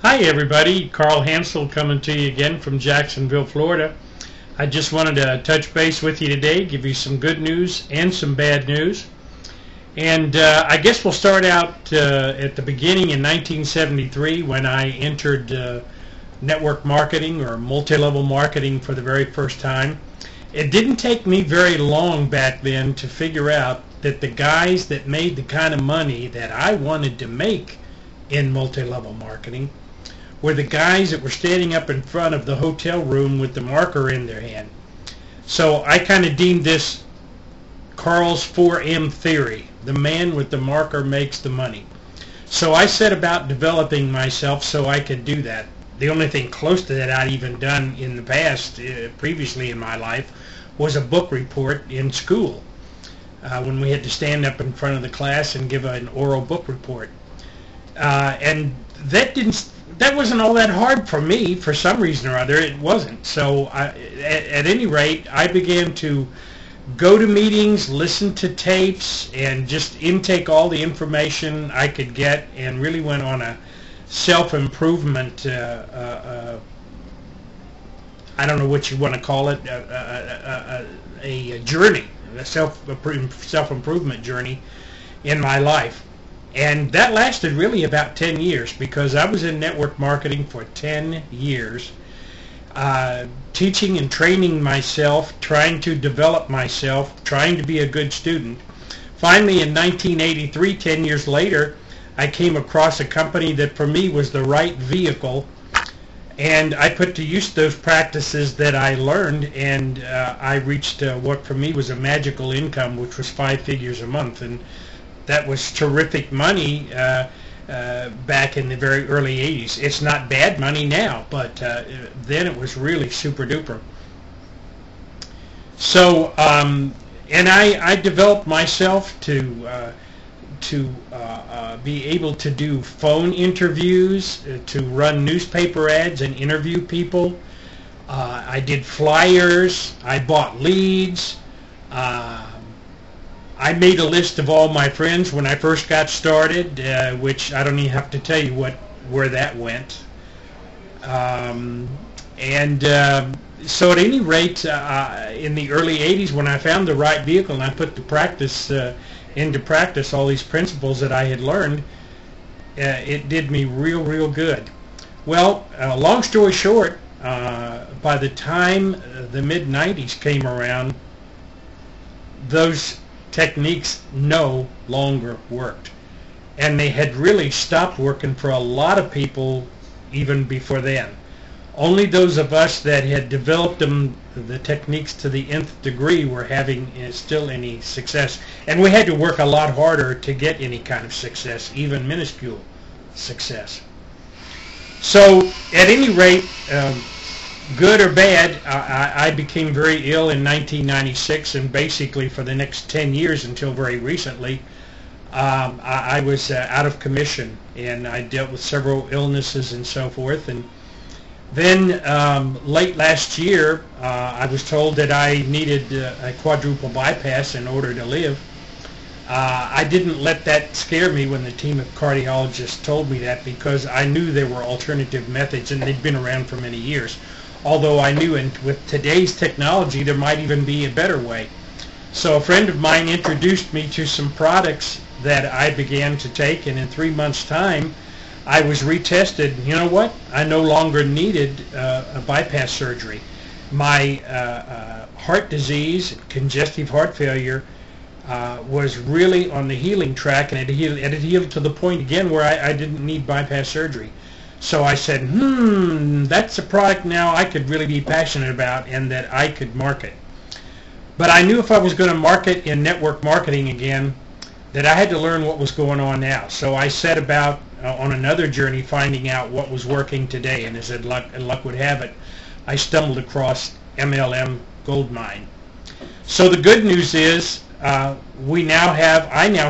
Hi everybody, Carl Hansel coming to you again from Jacksonville, Florida. I just wanted to touch base with you today, give you some good news and some bad news. And I guess we'll start out at the beginning in 1973 when I entered network marketing or multi-level marketing for the very first time. It didn't take me very long back then to figure out that the guys that made the kind of money that I wanted to make in multi-level marketing were the guys that were standing up in front of the hotel room with the marker in their hand. So I kind of deemed this Carl's 4M theory. The man with the marker makes the money. So I set about developing myself so I could do that. The only thing close to that I'd even done in the past, previously in my life, was a book report in school when we had to stand up in front of the class and give an oral book report. And that wasn't all that hard for me. For some reason or other, it wasn't. So at any rate, I began to go to meetings, listen to tapes, and just intake all the information I could get, and really went on a self-improvement, I don't know what you want to call it, a journey, a self-improvement journey in my life. And that lasted really about 10 years because I was in network marketing for 10 years, teaching and training myself, trying to develop myself, trying to be a good student. Finally, in 1983, 10 years later, I came across a company that for me was the right vehicle, and I put to use those practices that I learned, and I reached what for me was a magical income, which was 5 figures a month. And that was terrific money back in the very early 80s. It's not bad money now, but then it was really super duper. So, and I developed myself to be able to do phone interviews, to run newspaper ads and interview people. I did flyers. I bought leads. I made a list of all my friends when I first got started, which I don't even have to tell you where that went. So at any rate, in the early 80s, when I found the right vehicle and I put into practice all these principles that I had learned, it did me real good. Well, long story short, by the time the mid-90s came around, those techniques no longer worked, and they had really stopped working for a lot of people even before then. Only those of us that had developed the techniques to the nth degree were having still any success, and we had to work a lot harder to get any kind of success, even minuscule success. So at any rate, good or bad, I became very ill in 1996, and basically for the next 10 years until very recently, I was out of commission, and I dealt with several illnesses and so forth. And then late last year, I was told that I needed a quadruple bypass in order to live. I didn't let that scare me when the team of cardiologists told me that, because I knew there were alternative methods, and they'd been around for many years. Although I knew with today's technology there might even be a better way. So a friend of mine introduced me to some products that I began to take, and in 3 months' time I was retested. You know what? I no longer needed a bypass surgery. My heart disease, congestive heart failure, was really on the healing track, and it had healed to the point again where I didn't need bypass surgery. So I said, that's a product now I could really be passionate about and that I could market. But I knew if I was going to market in network marketing again, that I had to learn what was going on now. So I set about on another journey finding out what was working today, and as luck would have it, I stumbled across MLM Goldmine. So the good news is I now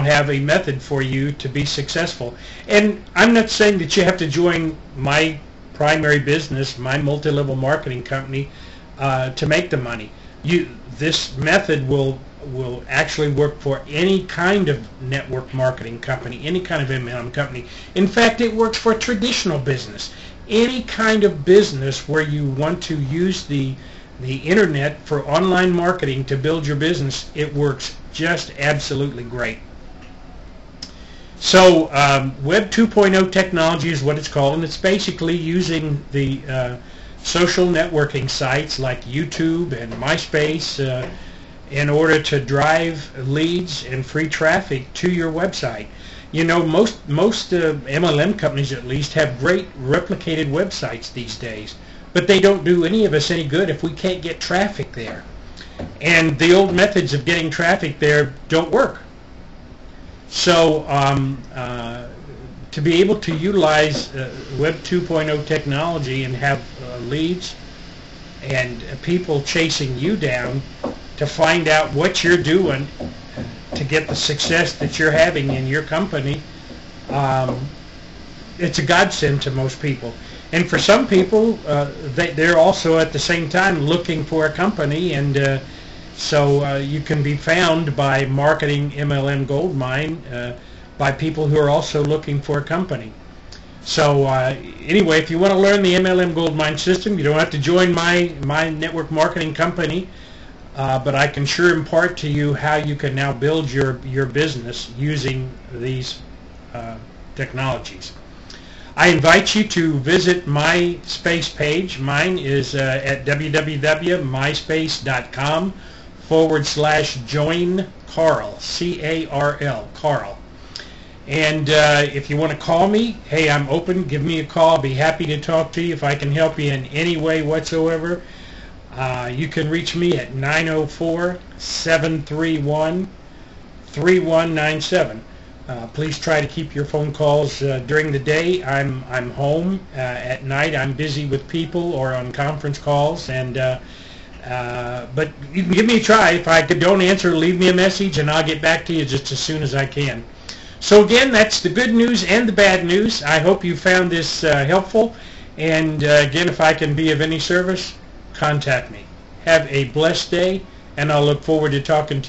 have a method for you to be successful. And I'm not saying that you have to join my primary business, my multi-level marketing company, to make the money. This method will will actually work for any kind of network marketing company, any kind of MLM company. In fact, it works for traditional business. Any kind of business where you want to use the internet for online marketing to build your business, it works just absolutely great. So Web 2.0 technology is what it's called, and it's basically using the social networking sites like YouTube and MySpace in order to drive leads and free traffic to your website. You know, most MLM companies at least have great replicated websites these days, but they don't do any of us any good if we can't get traffic there. And the old methods of getting traffic there don't work. So to be able to utilize Web 2.0 technology and have leads and people chasing you down to find out what you're doing to get the success that you're having in your company, it's a godsend to most people. And for some people, they're also at the same time looking for a company, and so you can be found by Marketing MLM Goldmine by people who are also looking for a company. So anyway, if you want to learn the MLM Goldmine system, you don't have to join my network marketing company, but I can sure impart to you how you can now build your business using these technologies. I invite you to visit my space page. Mine is at www.myspace.com/join-Carl, C-A-R-L, Carl. And if you want to call me, hey, I'm open. Give me a call. I'll be happy to talk to you if I can help you in any way whatsoever. You can reach me at 904-731-3197. Please try to keep your phone calls during the day. I'm home. At night I'm busy with people or on conference calls, and but you can give me a try. If I don't answer, leave me a message and I'll get back to you just as soon as I can. So again, that's the good news and the bad news. I hope you found this helpful, and again, if I can be of any service, contact me. Have a blessed day, and I'll look forward to talking to you.